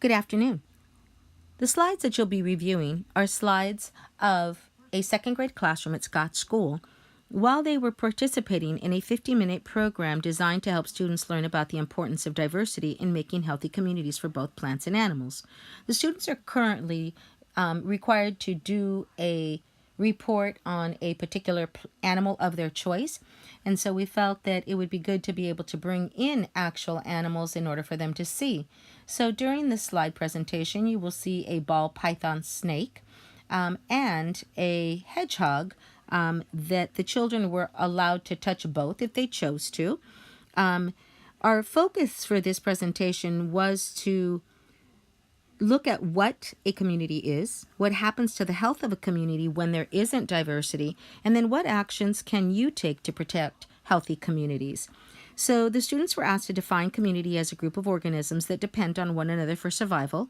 Good afternoon. The slides that you'll be reviewing are slides of a second grade classroom at Scott School while they were participating in a 50-minute program designed to help students learn about the importance of diversity in making healthy communities for both plants and animals. The students are currently required to do a report on a particular animal of their choice, and so we felt that it would be good to be able to bring in actual animals in order for them to see. So during this slide presentation, you will see a ball python snake and a hedgehog that the children were allowed to touch both if they chose to. Our focus for this presentation was to look at what a community is, what happens to the health of a community when there isn't diversity, and then what actions can you take to protect healthy communities. So the students were asked to define community as a group of organisms that depend on one another for survival.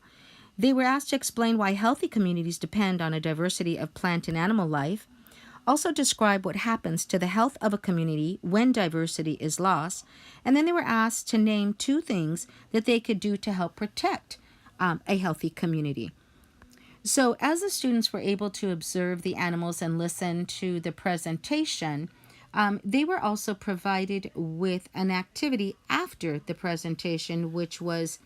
They were asked to explain why healthy communities depend on a diversity of plant and animal life. Also describe what happens to the health of a community when diversity is lost. And then they were asked to name 2 things that they could do to help protect a healthy community. So as the students were able to observe the animals and listen to the presentation, they were also provided with an activity after the presentation, which was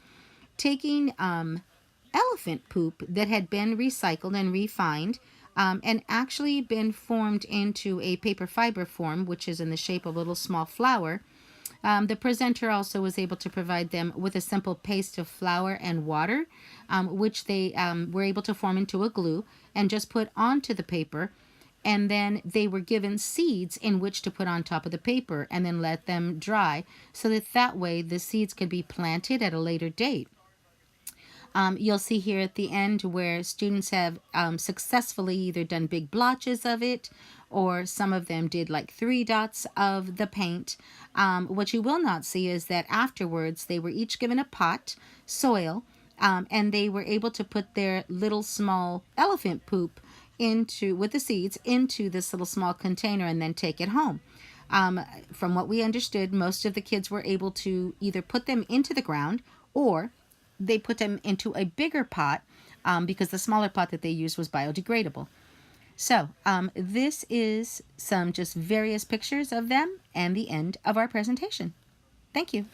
taking elephant poop that had been recycled and refined and actually been formed into a paper fiber form, which is in the shape of a little small flower. The presenter also was able to provide them with a simple paste of flour and water, which they were able to form into a glue and just put onto the paper. And then they were given seeds in which to put on top of the paper and then let them dry so that way the seeds could be planted at a later date. You'll see here at the end where students have successfully either done big blotches of it, or some of them did like 3 dots of the paint. What you will not see is that afterwards they were each given a pot, soil, and they were able to put their little small elephant poop with the seeds into this little small container and then take it home. From what we understood, most of the kids were able to either put them into the ground or they put them into a bigger pot because the smaller pot that they used was biodegradable. So this is some just various pictures of them and the end of our presentation. Thank you.